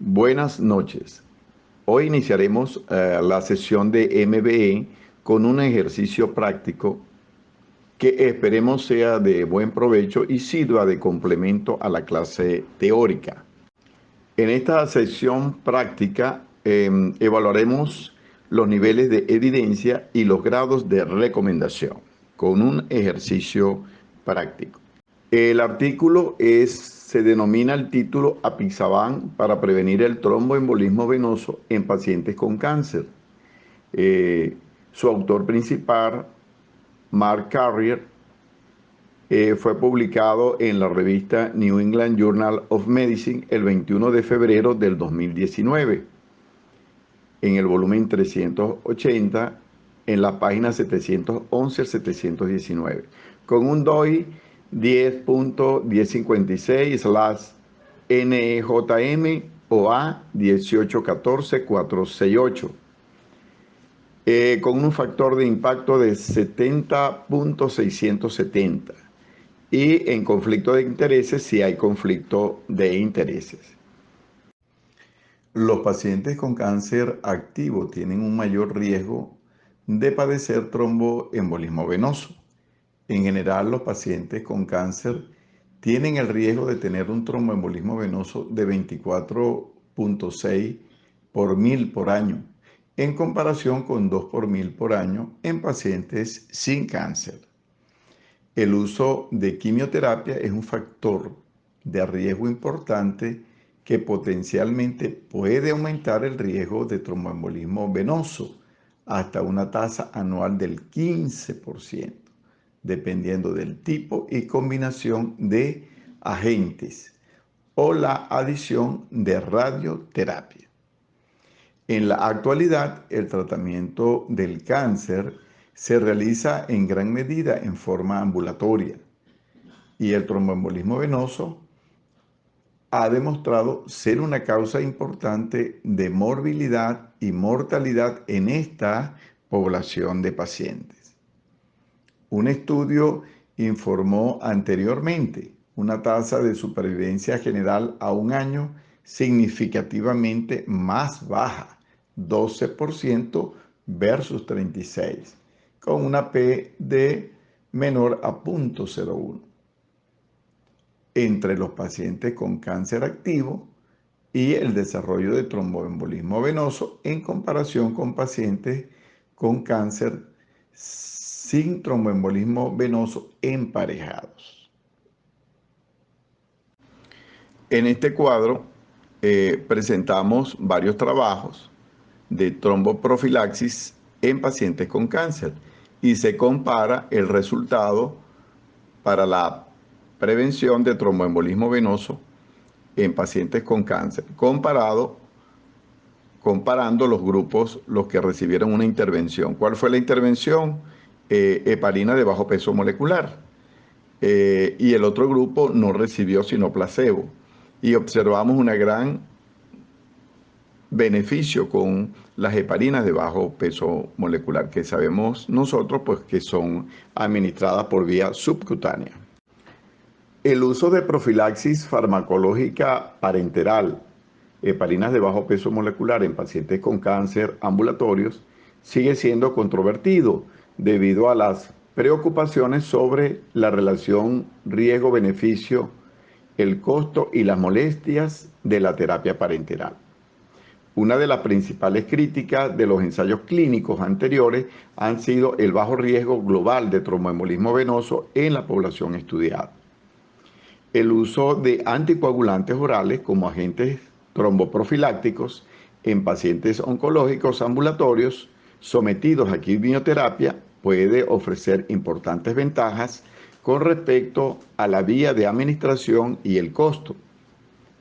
Buenas noches. Hoy iniciaremos la sesión de MBE con un ejercicio práctico que esperemos sea de buen provecho y sirva de complemento a la clase teórica. En esta sesión práctica evaluaremos los niveles de evidencia y los grados de recomendación con un ejercicio práctico. El artículo se denomina el título Apixaban para prevenir el tromboembolismo venoso en pacientes con cáncer. Su autor principal, Mark Carrier, fue publicado en la revista New England Journal of Medicine el 21 de febrero del 2019, en el volumen 380, en la página 711 al 719, con un DOI 10.1056/NEJM OA 1814468, con un factor de impacto de 70.670 y en conflicto de intereses si hay conflicto de intereses. Los pacientes con cáncer activo tienen un mayor riesgo de padecer tromboembolismo venoso. En general, los pacientes con cáncer tienen el riesgo de tener un tromboembolismo venoso de 24.6 por mil por año, en comparación con 2 por mil por año en pacientes sin cáncer. El uso de quimioterapia es un factor de riesgo importante que potencialmente puede aumentar el riesgo de tromboembolismo venoso hasta una tasa anual del 15%, dependiendo del tipo y combinación de agentes o la adición de radioterapia. En la actualidad, el tratamiento del cáncer se realiza en gran medida en forma ambulatoria y el tromboembolismo venoso ha demostrado ser una causa importante de morbilidad y mortalidad en esta población de pacientes. Un estudio informó anteriormente una tasa de supervivencia general a un año significativamente más baja, 12% versus 36%, con una P de menor a 0.01 entre los pacientes con cáncer activo y el desarrollo de tromboembolismo venoso en comparación con pacientes con cáncer sin tromboembolismo venoso emparejados. En este cuadro presentamos varios trabajos de tromboprofilaxis en pacientes con cáncer y se compara el resultado para la prevención de tromboembolismo venoso en pacientes con cáncer, comparando los grupos, los que recibieron una intervención. ¿Cuál fue la intervención? Heparina de bajo peso molecular. Y el otro grupo no recibió sino placebo. Y observamos un gran beneficio con las heparinas de bajo peso molecular, que sabemos nosotros pues, que son administradas por vía subcutánea. El uso de profilaxis farmacológica parenteral, heparinas de bajo peso molecular en pacientes con cáncer ambulatorios, sigue siendo controvertido debido a las preocupaciones sobre la relación riesgo-beneficio, el costo y las molestias de la terapia parenteral. Una de las principales críticas de los ensayos clínicos anteriores han sido el bajo riesgo global de tromboembolismo venoso en la población estudiada. El uso de anticoagulantes orales como agentes tromboprofilácticos en pacientes oncológicos ambulatorios sometidos a quimioterapia puede ofrecer importantes ventajas con respecto a la vía de administración y el costo.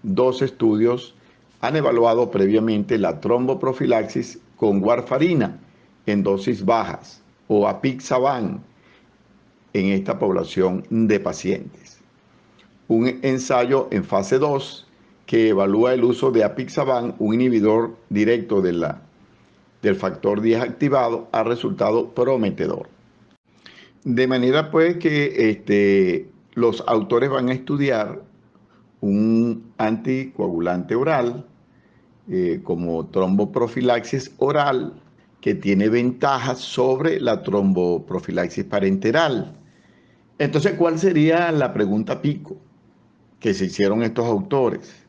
Dos estudios han evaluado previamente la tromboprofilaxis con warfarina en dosis bajas o apixaban en esta población de pacientes. Un ensayo en fase 2 que evalúa el uso de apixaban, un inhibidor directo del factor 10 activado, ha resultado prometedor. De manera pues que los autores van a estudiar un anticoagulante oral como tromboprofilaxis oral, que tiene ventajas sobre la tromboprofilaxis parenteral. Entonces, ¿cuál sería la pregunta pico que se hicieron estos autores?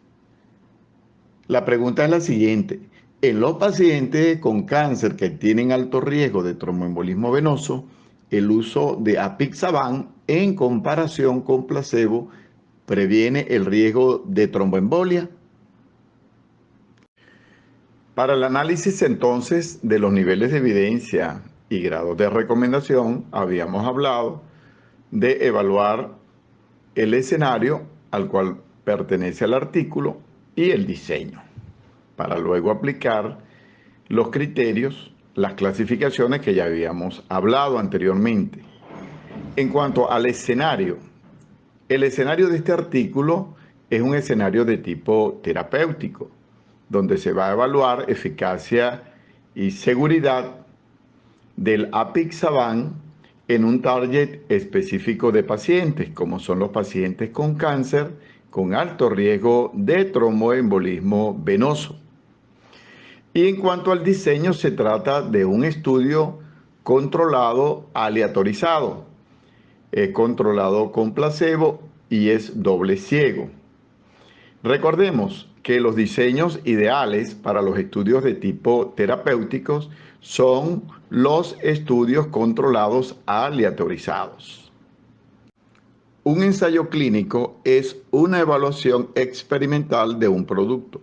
La pregunta es la siguiente. En los pacientes con cáncer que tienen alto riesgo de tromboembolismo venoso, el uso de apixaban en comparación con placebo previene el riesgo de tromboembolia. Para el análisis entonces de los niveles de evidencia y grados de recomendación, habíamos hablado de evaluar el escenario al cual pertenece el artículo y el diseño, para luego aplicar los criterios, las clasificaciones que ya habíamos hablado anteriormente. En cuanto al escenario, el escenario de este artículo es un escenario de tipo terapéutico, donde se va a evaluar eficacia y seguridad del apixaban en un target específico de pacientes, como son los pacientes con cáncer con alto riesgo de tromboembolismo venoso. Y en cuanto al diseño, se trata de un estudio controlado aleatorizado, controlado con placebo y es doble ciego. Recordemos que los diseños ideales para los estudios de tipo terapéuticos son los estudios controlados aleatorizados. Un ensayo clínico es una evaluación experimental de un producto,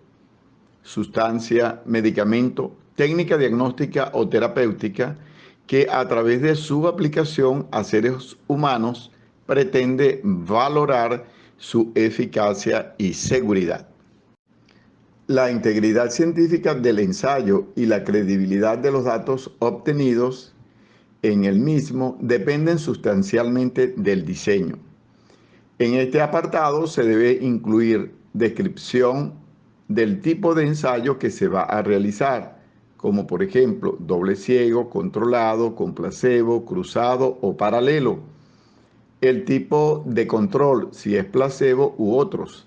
sustancia, medicamento, técnica diagnóstica o terapéutica que a través de su aplicación a seres humanos pretende valorar su eficacia y seguridad. La integridad científica del ensayo y la credibilidad de los datos obtenidos en el mismo dependen sustancialmente del diseño. En este apartado se debe incluir descripción del tipo de ensayo que se va a realizar, como por ejemplo doble ciego, controlado, con placebo, cruzado o paralelo, el tipo de control, si es placebo u otros,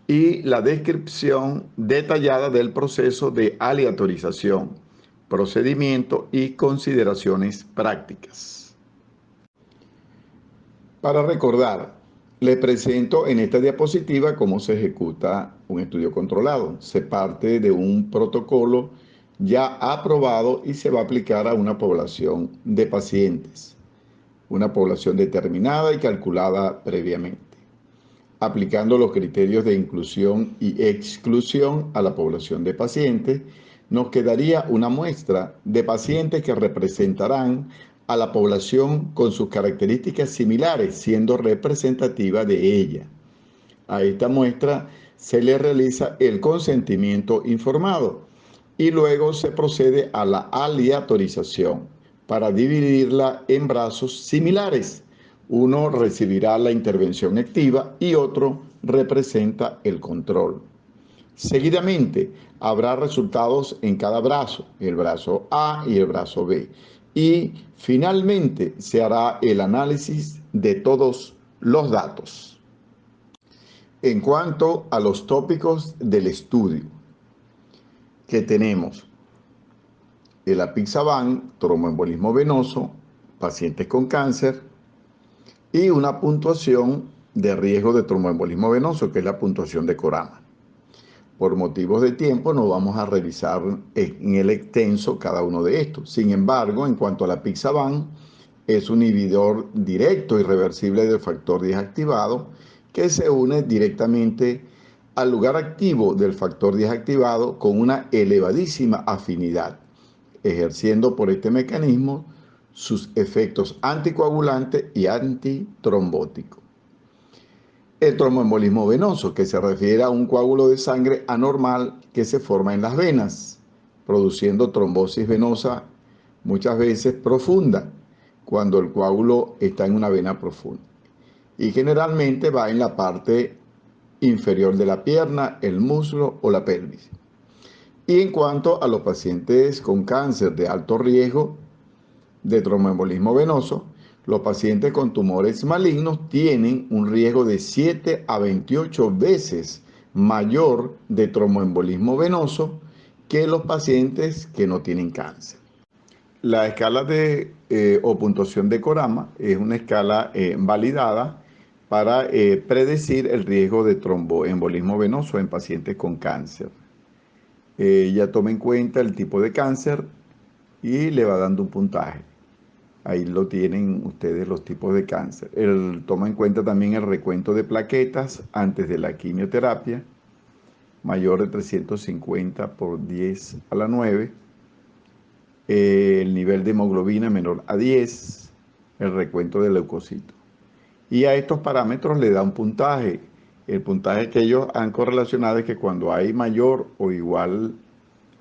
y la descripción detallada del proceso de aleatorización, procedimiento y consideraciones prácticas. Para recordar, les presento en esta diapositiva cómo se ejecuta un estudio controlado. Se parte de un protocolo ya aprobado y se va a aplicar a una población de pacientes, una población determinada y calculada previamente, aplicando los criterios de inclusión y exclusión a la población de pacientes. Nos quedaría una muestra de pacientes que representarán a la población con sus características similares, siendo representativa de ella. A esta muestra se le realiza el consentimiento informado y luego se procede a la aleatorización para dividirla en brazos similares. Uno recibirá la intervención activa y otro representa el control. Seguidamente, habrá resultados en cada brazo, el brazo A y el brazo B. Y finalmente se hará el análisis de todos los datos. En cuanto a los tópicos del estudio que tenemos, el apixaban, tromboembolismo venoso, pacientes con cáncer y una puntuación de riesgo de tromboembolismo venoso, que es la puntuación de Corama. Por motivos de tiempo no vamos a revisar en el extenso cada uno de estos. Sin embargo, en cuanto a la apixaban, es un inhibidor directo y reversible del factor 10 activado que se une directamente al lugar activo del factor 10 activado con una elevadísima afinidad, ejerciendo por este mecanismo sus efectos anticoagulantes y antitrombóticos. El tromboembolismo venoso, que se refiere a un coágulo de sangre anormal que se forma en las venas, produciendo trombosis venosa muchas veces profunda, cuando el coágulo está en una vena profunda. Y generalmente va en la parte inferior de la pierna, el muslo o la pelvis. Y en cuanto a los pacientes con cáncer de alto riesgo de tromboembolismo venoso, los pacientes con tumores malignos tienen un riesgo de 7 a 28 veces mayor de tromboembolismo venoso que los pacientes que no tienen cáncer. La escala o puntuación de Corama es una escala validada para predecir el riesgo de tromboembolismo venoso en pacientes con cáncer. Ella toma en cuenta el tipo de cáncer y le va dando un puntaje. Ahí lo tienen ustedes los tipos de cáncer. Toma en cuenta también el recuento de plaquetas antes de la quimioterapia, mayor de 350 por 10 a la 9. El nivel de hemoglobina menor a 10, el recuento de leucocitos. Y a estos parámetros le da un puntaje. El puntaje que ellos han correlacionado es que cuando hay mayor o igual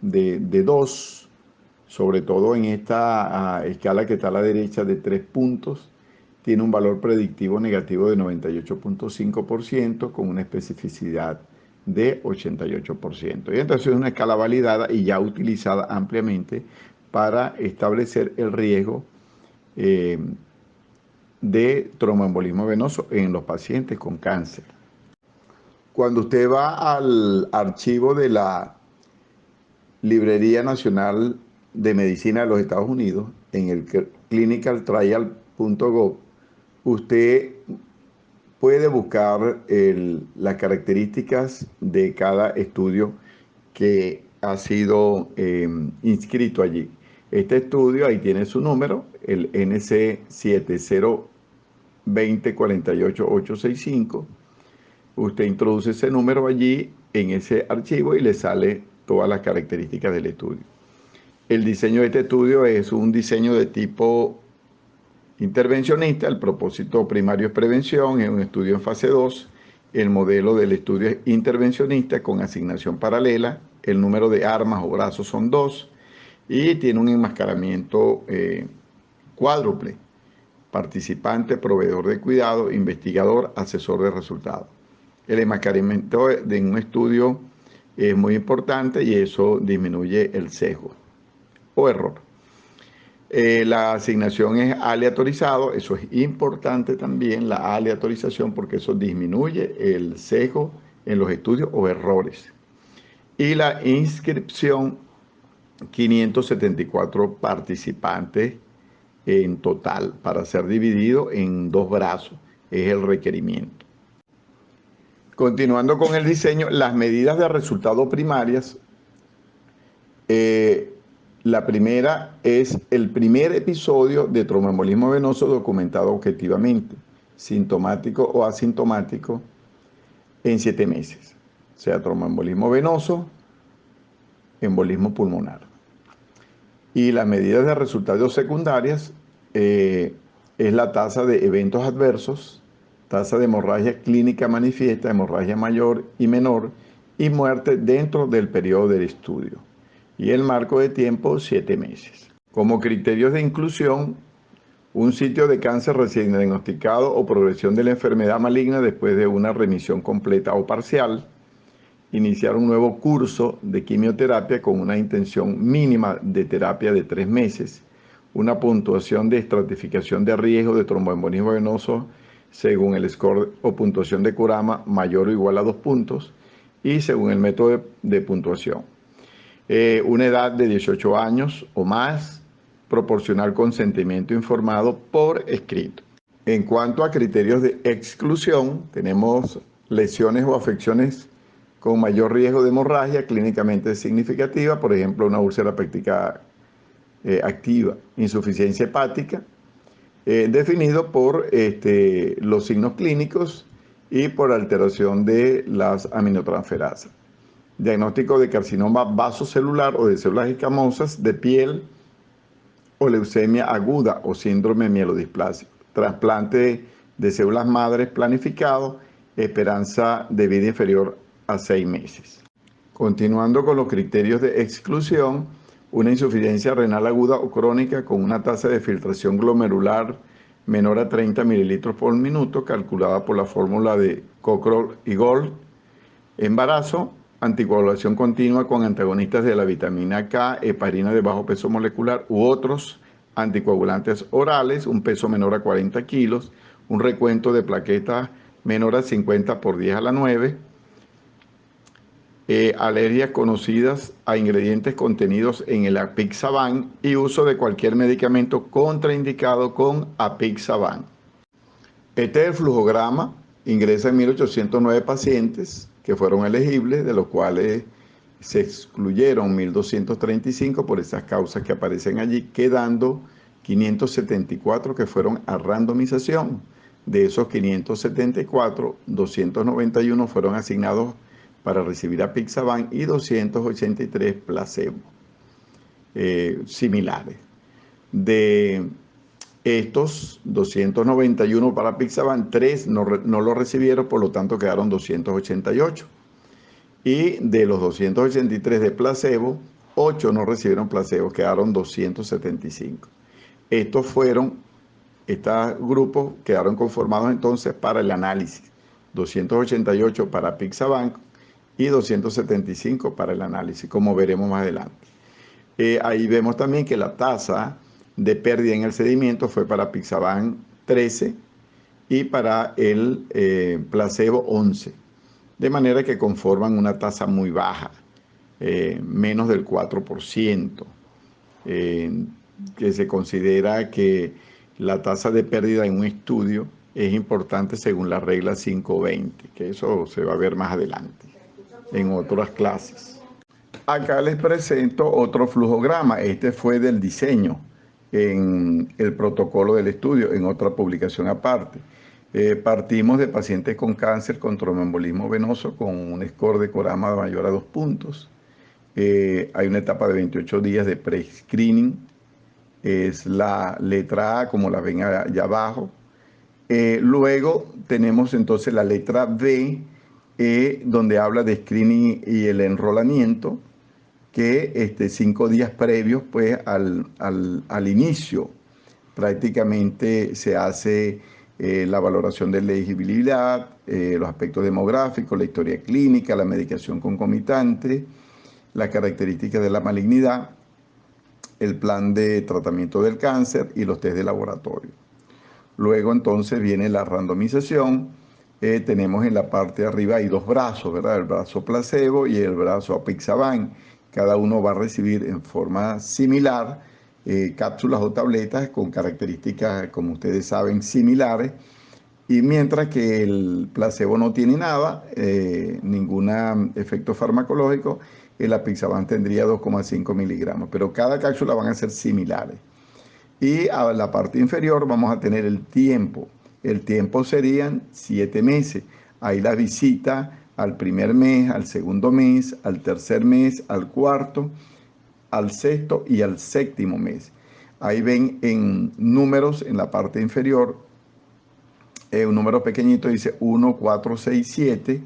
de 2, sobre todo en esta escala que está a la derecha de 3 puntos, tiene un valor predictivo negativo de 98.5% con una especificidad de 88%. Y entonces es una escala validada y ya utilizada ampliamente para establecer el riesgo de tromboembolismo venoso en los pacientes con cáncer. Cuando usted va al archivo de la Librería Nacional de Medicina de los Estados Unidos, en el clinicaltrial.gov, usted puede buscar las características de cada estudio que ha sido inscrito allí. Este estudio, ahí tiene su número, el NC 7020488865. Usted introduce ese número allí en ese archivo y le sale todas las características del estudio. El diseño de este estudio es un diseño de tipo intervencionista. El propósito primario es prevención, es un estudio en fase 2. El modelo del estudio es intervencionista con asignación paralela. El número de armas o brazos son 2 y tiene un enmascaramiento cuádruple: participante, proveedor de cuidado, investigador, asesor de resultados. El enmascaramiento de un estudio es muy importante y eso disminuye el sesgo o error. La asignación es aleatorizado, eso es importante también, la aleatorización, porque eso disminuye el sesgo en los estudios o errores. Y la inscripción, 574 participantes en total para ser dividido en 2 brazos, es el requerimiento. Continuando con el diseño, las medidas de resultado primarias. La primera es el primer episodio de tromboembolismo venoso documentado objetivamente, sintomático o asintomático, en 7 meses. O sea, tromboembolismo venoso, embolismo pulmonar. Y las medidas de resultados secundarias es la tasa de eventos adversos, tasa de hemorragia clínica manifiesta, hemorragia mayor y menor, y muerte dentro del periodo del estudio. Y el marco de tiempo, 7 meses. Como criterios de inclusión, un sitio de cáncer recién diagnosticado o progresión de la enfermedad maligna después de una remisión completa o parcial, iniciar un nuevo curso de quimioterapia con una intención mínima de terapia de 3 meses, una puntuación de estratificación de riesgo de tromboembolismo venoso según el score o puntuación de Kurama mayor o igual a 2 puntos y según el método de puntuación. Una edad de 18 años o más, proporcionar consentimiento informado por escrito. En cuanto a criterios de exclusión, tenemos lesiones o afecciones con mayor riesgo de hemorragia clínicamente significativa, por ejemplo, una úlcera péptica activa, insuficiencia hepática, definido por los signos clínicos y por alteración de las aminotransferasas. Diagnóstico de carcinoma vasocelular o de células escamosas de piel o leucemia aguda o síndrome mielodisplásico. Trasplante de células madres planificado, esperanza de vida inferior a 6 meses. Continuando con los criterios de exclusión, una insuficiencia renal aguda o crónica con una tasa de filtración glomerular menor a 30 mililitros por minuto, calculada por la fórmula de Cochrane y Gold. Embarazo, anticoagulación continua con antagonistas de la vitamina K, heparina de bajo peso molecular u otros anticoagulantes orales, un peso menor a 40 kilos, un recuento de plaquetas menor a 50 por 10 a la 9, alergias conocidas a ingredientes contenidos en el apixaban y uso de cualquier medicamento contraindicado con apixaban. Este es el flujograma. Ingresan 1.809 pacientes que fueron elegibles, de los cuales se excluyeron 1.235 por esas causas que aparecen allí, quedando 574 que fueron a randomización. De esos 574, 291 fueron asignados para recibir apixaban y 283 placebo, similares. De estos 291 para apixaban, 3 no lo recibieron, por lo tanto quedaron 288. Y de los 283 de placebo, 8 no recibieron placebo, quedaron 275. Estos grupos quedaron conformados entonces para el análisis. 288 para apixaban y 275 para el análisis, como veremos más adelante. Ahí vemos también que la tasa de pérdida en el sedimento fue para apixaban 13 y para el placebo 11. De manera que conforman una tasa muy baja, menos del 4%, que se considera que la tasa de pérdida en un estudio es importante según la regla 520, que eso se va a ver más adelante en otras clases. Acá les presento otro flujograma. Este fue del diseño en el protocolo del estudio, en otra publicación aparte. Partimos de pacientes con cáncer con tromboembolismo venoso con un score de Corama mayor a 2 puntos. Hay una etapa de 28 días de pre-screening. Es la letra A, como la ven allá abajo. Luego tenemos entonces la letra B, donde habla de screening y el enrolamiento, que 5 días previos pues, al inicio prácticamente se hace la valoración de elegibilidad, los aspectos demográficos, la historia clínica, la medicación concomitante, las características de la malignidad, el plan de tratamiento del cáncer y los test de laboratorio. Luego entonces viene la randomización. Tenemos en la parte de arriba hay 2 brazos, ¿verdad? El brazo placebo y el brazo apixaban. Cada uno va a recibir en forma similar cápsulas o tabletas con características, como ustedes saben, similares. Y mientras que el placebo no tiene nada, ningún efecto farmacológico, el apixaban tendría 2,5 miligramos. Pero cada cápsula van a ser similares. Y a la parte inferior vamos a tener el tiempo. El tiempo serían 7 meses. Ahí la visita al primer mes, al segundo mes, al tercer mes, al cuarto, al sexto y al séptimo mes. Ahí ven en números en la parte inferior, un número pequeñito dice 1, 4, 6, 7.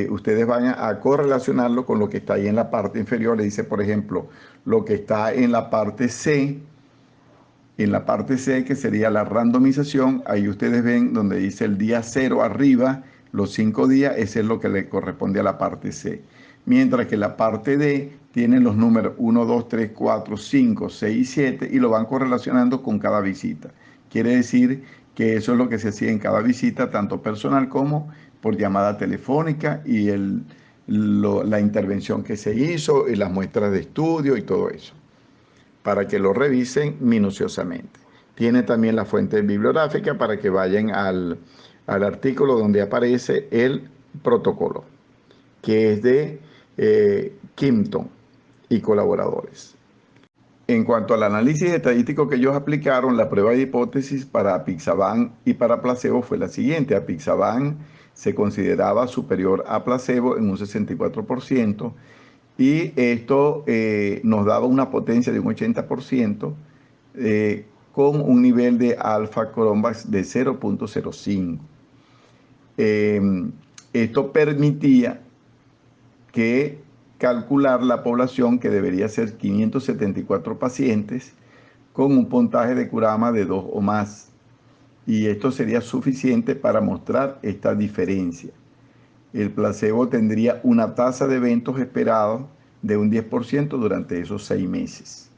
Ustedes van a correlacionarlo con lo que está ahí en la parte inferior. Le dice, por ejemplo, lo que está en la parte C. En la parte C, que sería la randomización, ahí ustedes ven donde dice el día 0 arriba, los 5 días, ese es lo que le corresponde a la parte C. Mientras que la parte D tiene los números 1, 2, 3, 4, 5, 6 y 7 y lo van correlacionando con cada visita. Quiere decir que eso es lo que se hacía en cada visita, tanto personal como por llamada telefónica y la intervención que se hizo y las muestras de estudio y todo eso, para que lo revisen minuciosamente. Tiene también la fuente bibliográfica para que vayan al artículo donde aparece el protocolo, que es de Kimpton y colaboradores. En cuanto al análisis estadístico que ellos aplicaron, la prueba de hipótesis para apixaban y para placebo fue la siguiente. Apixaban se consideraba superior a placebo en un 64%, y esto nos daba una potencia de un 80% con un nivel de alfa Cronbachs de 0.05. Esto permitía calcular la población, que debería ser 574 pacientes con un puntaje de Kurama de 2 o más. Y esto sería suficiente para mostrar esta diferencia. El placebo tendría una tasa de eventos esperados de un 10% durante esos 6 meses.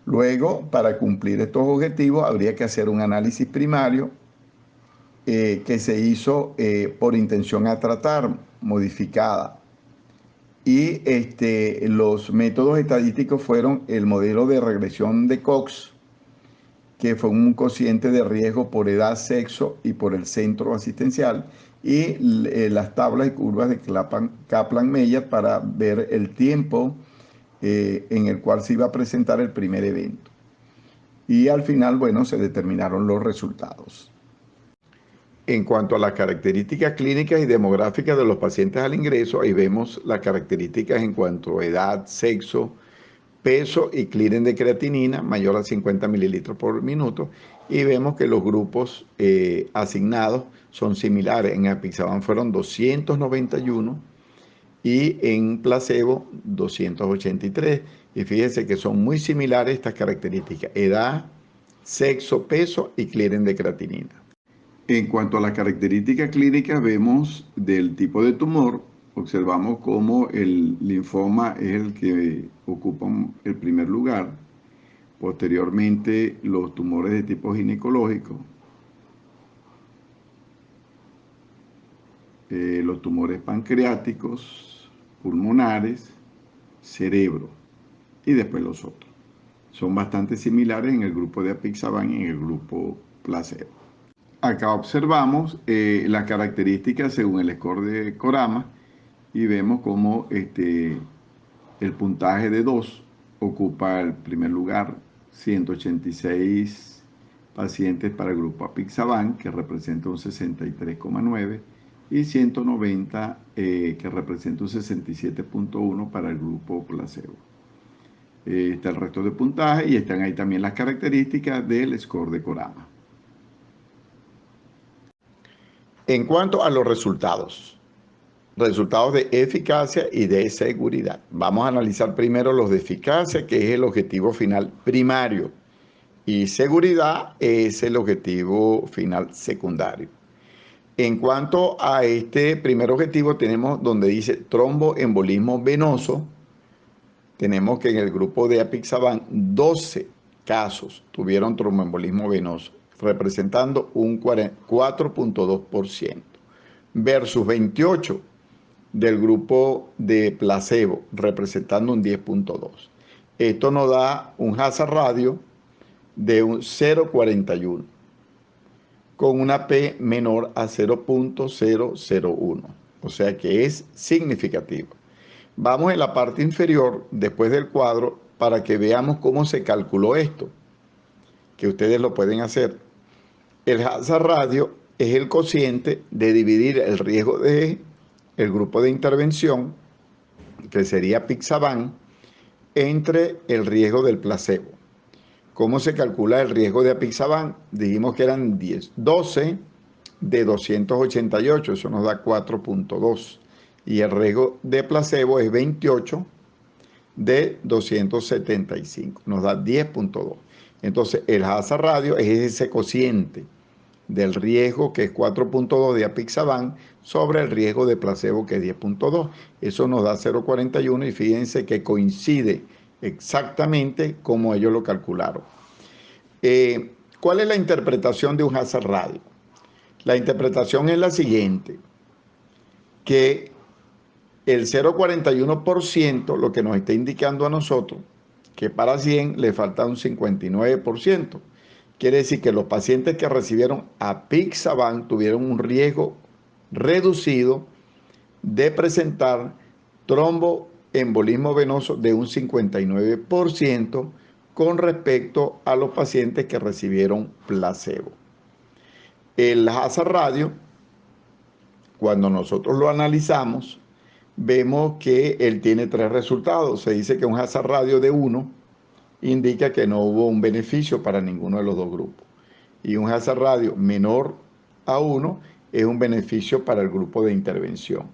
Luego, para cumplir estos objetivos, habría que hacer un análisis primario que se hizo por intención a tratar, modificada. Y los métodos estadísticos fueron el modelo de regresión de Cox, que fue un cociente de riesgo por edad, sexo y por el centro asistencial, y las tablas y curvas de Kaplan-Meier para ver el tiempo en el cual se iba a presentar el primer evento. Y al final, bueno, se determinaron los resultados. En cuanto a las características clínicas y demográficas de los pacientes al ingreso, ahí vemos las características en cuanto a edad, sexo, peso y clearance de creatinina mayor a 50 mililitros por minuto, y vemos que los grupos asignados son similares. En apixaban fueron 291 y en placebo 283, y fíjense que son muy similares estas características: edad, sexo, peso y clearance de creatinina. En cuanto a las características clínicas, vemos del tipo de tumor, observamos cómo el linfoma es el que ocupa el primer lugar. Posteriormente, los tumores de tipo ginecológico, los tumores pancreáticos, pulmonares, cerebro, y después los otros. Son bastante similares en el grupo de apixaban y en el grupo placebo. Acá observamos las características según el score de Corama, y vemos cómo el puntaje de 2 ocupa el primer lugar: 186 pacientes para el grupo apixaban, que representa un 63,9, y 190 que representa un 67,1 para el grupo placebo. Está el resto de puntaje y están ahí también las características del score de Corama. En cuanto a los resultados de eficacia y de seguridad, vamos a analizar primero los de eficacia, que es el objetivo final primario, y seguridad es el objetivo final secundario. En cuanto a este primer objetivo, tenemos donde dice tromboembolismo venoso. Tenemos que en el grupo de apixaban 12 casos tuvieron tromboembolismo venoso, representando un 4,2%, versus 28 del grupo de placebo, representando un 10,2%. Esto nos da un hazard ratio de un 0,41, con una P menor a 0,001, o sea que es significativo. Vamos en la parte inferior, después del cuadro, para que veamos cómo se calculó esto, que ustedes lo pueden hacer. El hazard ratio es el cociente de dividir el riesgo de el grupo de intervención, que sería apixaban, entre el riesgo del placebo. ¿Cómo se calcula el riesgo de apixaban? Dijimos que eran 12 de 288, eso nos da 4,2. Y el riesgo de placebo es 28 de 275, nos da 10,2. Entonces, el hazard ratio es ese cociente del riesgo, que es 4,2 de apixaban, sobre el riesgo de placebo, que es 10,2. Eso nos da 0,41, y fíjense que coincide exactamente como ellos lo calcularon. ¿Cuál es la interpretación de un hazard ratio? La interpretación es la siguiente, que el 0,41% lo que nos está indicando a nosotros que para 100 le falta un 59%. Quiere decir que los pacientes que recibieron apixaban tuvieron un riesgo reducido de presentar tromboembolismo venoso de un 59% con respecto a los pacientes que recibieron placebo. El hazard ratio, cuando nosotros lo analizamos, vemos que él tiene 3 resultados. Se dice que un hazard ratio de 1 indica que no hubo un beneficio para ninguno de los dos grupos, y un hazard ratio menor a 1 es un beneficio para el grupo de intervención,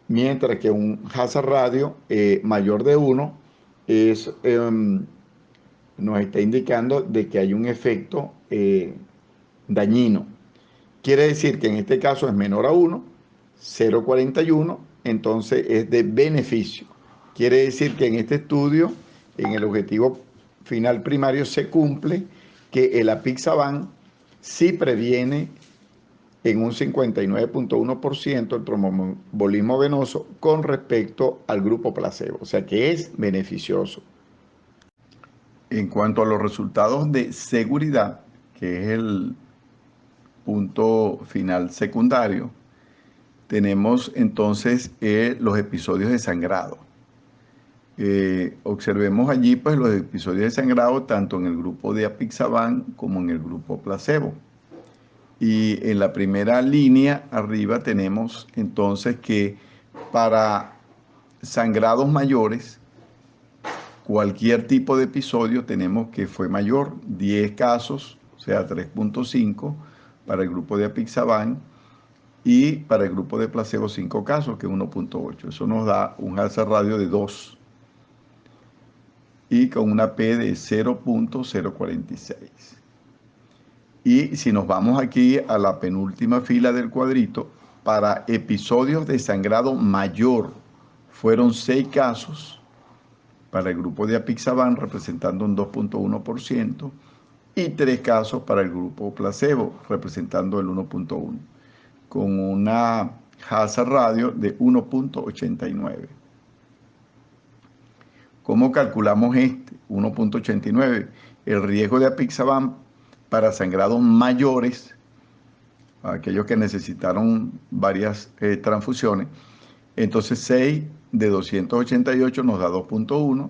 mientras que un hazard ratio mayor de 1 es, nos está indicando de que hay un efecto dañino. Quiere decir que en este caso es menor a 1, 0,41, entonces es de beneficio. Quiere decir que en este estudio, en el objetivo final primario, se cumple que el apixaban sí previene en un 59.1% el tromboembolismo venoso con respecto al grupo placebo, o sea que es beneficioso. En cuanto a los resultados de seguridad, que es el punto final secundario, tenemos entonces los episodios de sangrado. Observemos allí pues los episodios de sangrado tanto en el grupo de apixaban como en el grupo placebo. Y en la primera línea arriba tenemos entonces que para sangrados mayores, cualquier tipo de episodio tenemos que fue mayor, 10 casos, o sea 3.5 para el grupo de apixaban y para el grupo de placebo 5 casos, que es 1.8. Eso nos da un hazard radio de 2 y con una P de 0.046. Y si nos vamos aquí a la penúltima fila del cuadrito, para episodios de sangrado mayor fueron 6 casos para el grupo de apixaban, representando un 2.1%, y 3 casos para el grupo placebo, representando el 1.1%, con una hazard radio de 1.89. ¿Cómo calculamos este 1.89? El riesgo de apixaban para sangrados mayores, aquellos que necesitaron varias transfusiones, entonces 6 de 288 nos da 2.1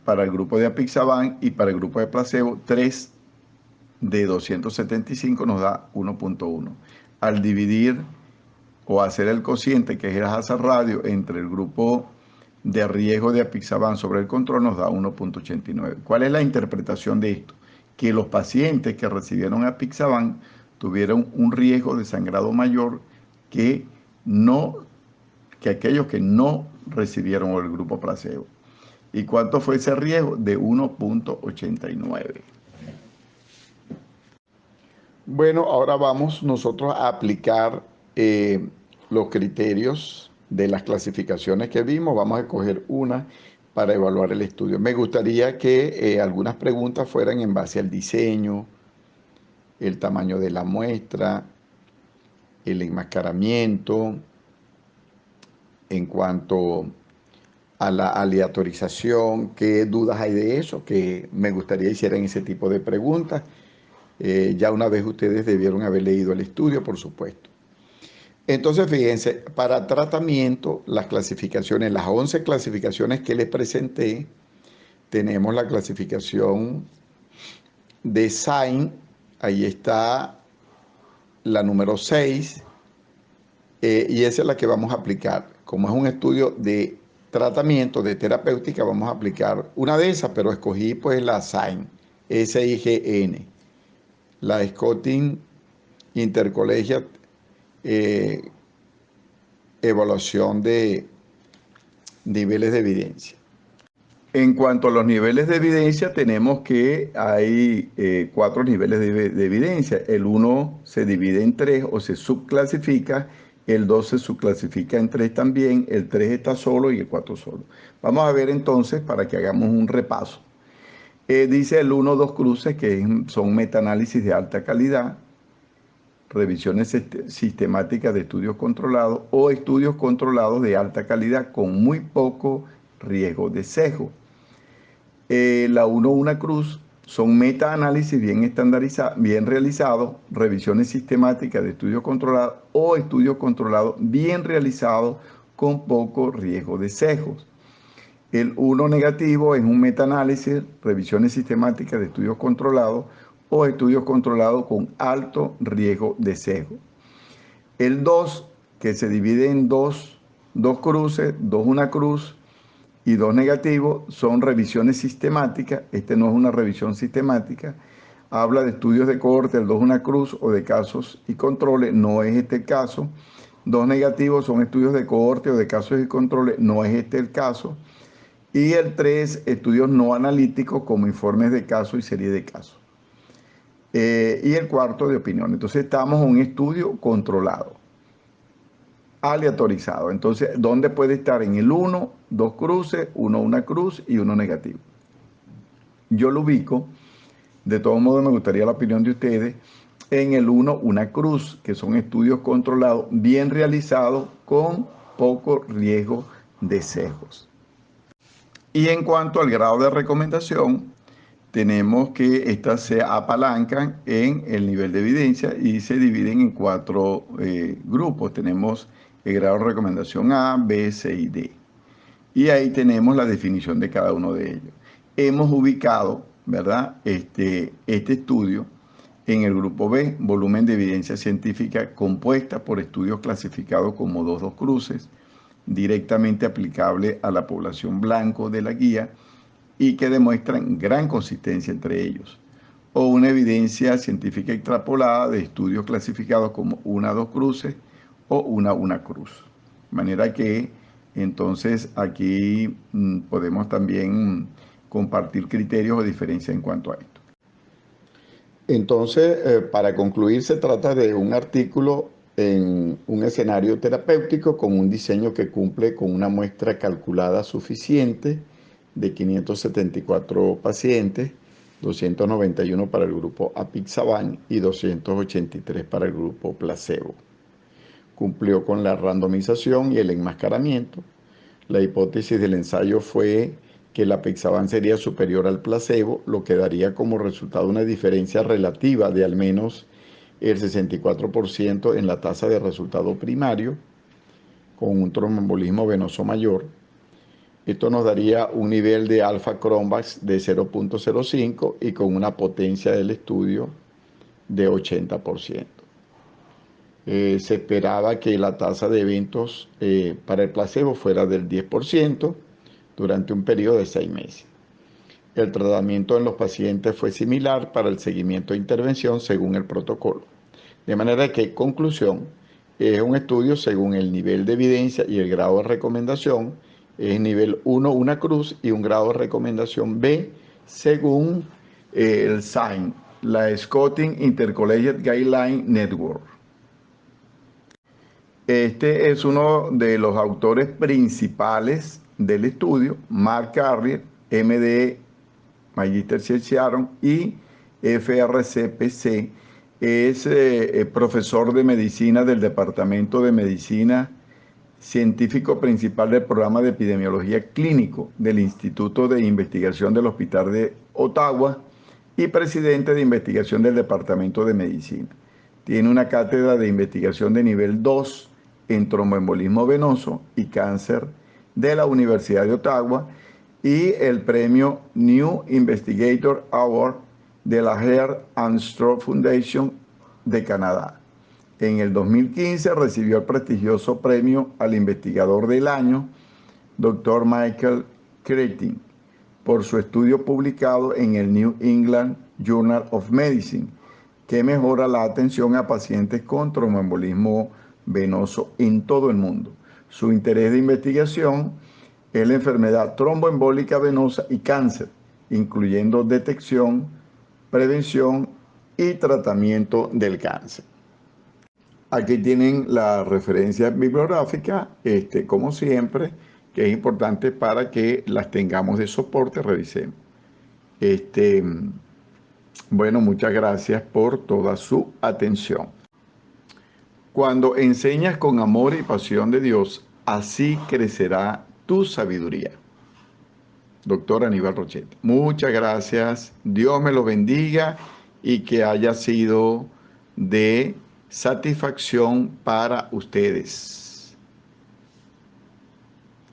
para el grupo de apixaban y para el grupo de placebo 3 de 275 nos da 1.1. Al dividir o hacer el cociente, que es el hazard radio, entre el grupo de riesgo de apixaban sobre el control nos da 1.89. ¿Cuál es la interpretación de esto? Que los pacientes que recibieron apixaban tuvieron un riesgo de sangrado mayor que aquellos que no recibieron el grupo placebo. ¿Y cuánto fue ese riesgo? De 1.89. Bueno, ahora vamos nosotros a aplicar los criterios de las clasificaciones que vimos. Vamos a escoger una para evaluar el estudio. Me gustaría que algunas preguntas fueran en base al diseño, el tamaño de la muestra, el enmascaramiento, en cuanto a la aleatorización, qué dudas hay de eso, que me gustaría hicieran ese tipo de preguntas. Ya una vez ustedes debieron haber leído el estudio, por supuesto. Entonces, fíjense, para tratamiento, las clasificaciones, las 11 clasificaciones que les presenté, tenemos la clasificación de SAIN, ahí está la número 6, y esa es la que vamos a aplicar. Como es un estudio de tratamiento, de terapéutica, vamos a aplicar una de esas, pero escogí pues la SAIN, SIGN, la Scotting Intercollegiate Evaluación de niveles de evidencia. En cuanto a los niveles de evidencia, tenemos que hay 4 niveles de evidencia. El 1 se divide en 3 o se subclasifica, el 2 se subclasifica en 3 también, el 3 está solo y el 4 solo. Vamos a ver entonces para que hagamos un repaso. Dice el 1, 2 cruces, que son metaanálisis de alta calidad, revisiones sistemáticas de estudios controlados o estudios controlados de alta calidad con muy poco riesgo de sesgo. La 1, 1 cruz son metaanálisis bien estandarizados, bien realizados, revisiones sistemáticas de estudios controlados o estudios controlados bien realizados con poco riesgo de sesgos. El 1 negativo es un metaanálisis, revisiones sistemáticas de estudios controlados o estudios controlados con alto riesgo de sesgo. El 2, que se divide en dos cruces, 2 una cruz y 2 negativos, son revisiones sistemáticas. Este no es una revisión sistemática. Habla de estudios de cohorte, el 2 una cruz o de casos y controles, no es este el caso. 2 negativos son estudios de cohorte o de casos y controles, no es este el caso. Y el 3, estudios no analíticos como informes de caso y serie de casos. Y el 4 de opinión. Entonces estamos en un estudio controlado, aleatorizado. Entonces, ¿dónde puede estar? En el 1, 2 cruces, 1 una cruz y 1 negativo. Yo lo ubico, de todos modos me gustaría la opinión de ustedes, En el 1, una cruz, que son estudios controlados, bien realizados, con poco riesgo de sesgos. Y en cuanto al grado de recomendación, tenemos que estas se apalancan en el nivel de evidencia y se dividen en 4 grupos. Tenemos el grado de recomendación A, B, C y D. Y ahí tenemos la definición de cada uno de ellos. Hemos ubicado, ¿verdad?, este estudio en el grupo B, volumen de evidencia científica compuesta por estudios clasificados como 2 cruces, directamente aplicable a la población blanco de la guía y que demuestran gran consistencia entre ellos, o una evidencia científica extrapolada de estudios clasificados como 1-2 cruces o 1-1 cruz. De manera que entonces aquí podemos también compartir criterios o diferencias en cuanto a esto. Entonces, para concluir, se trata de un artículo en un escenario terapéutico con un diseño que cumple con una muestra calculada suficiente de 574 pacientes, 291 para el grupo apixaban y 283 para el grupo placebo. Cumplió con la randomización y el enmascaramiento. La hipótesis del ensayo fue que el apixaban sería superior al placebo, lo que daría como resultado una diferencia relativa de al menos el 64% en la tasa de resultado primario, con un tromboembolismo venoso mayor. Esto nos daría un nivel de alfa-Cronbachs de 0.05 y con una potencia del estudio de 80%. Se esperaba que la tasa de eventos para el placebo fuera del 10% durante un periodo de 6 meses. El tratamiento en los pacientes fue similar para el seguimiento de intervención según el protocolo. De manera que, conclusión, es un estudio según el nivel de evidencia y el grado de recomendación. Es nivel 1, una cruz, y un grado de recomendación B según el SIGN, la Scottish Intercollegiate Guideline Network. Este es uno de los autores principales del estudio, Mark Carrier, MD, Magister Scientiarum y FRCPC. Es profesor de medicina del Departamento de Medicina, científico principal del programa de epidemiología clínico del Instituto de Investigación del Hospital de Ottawa y presidente de investigación del Departamento de Medicina. Tiene una cátedra de investigación de nivel 2 en tromboembolismo venoso y cáncer de la Universidad de Ottawa y el premio New Investigator Award de la Heart and Stroke Foundation de Canadá. En el 2015 recibió el prestigioso premio al investigador del año, Dr. Michael Keating, por su estudio publicado en el New England Journal of Medicine, que mejora la atención a pacientes con tromboembolismo venoso en todo el mundo. Su interés de investigación es la enfermedad tromboembólica venosa y cáncer, incluyendo detección, prevención y tratamiento del cáncer. Aquí tienen la referencia bibliográfica, como siempre, que es importante para que las tengamos de soporte, revisemos. Bueno, muchas gracias por toda su atención. Cuando enseñas con amor y pasión de Dios, así crecerá tu sabiduría. Doctor Aníbal Rochet. Muchas gracias. Dios me lo bendiga y que haya sido de satisfacción para ustedes.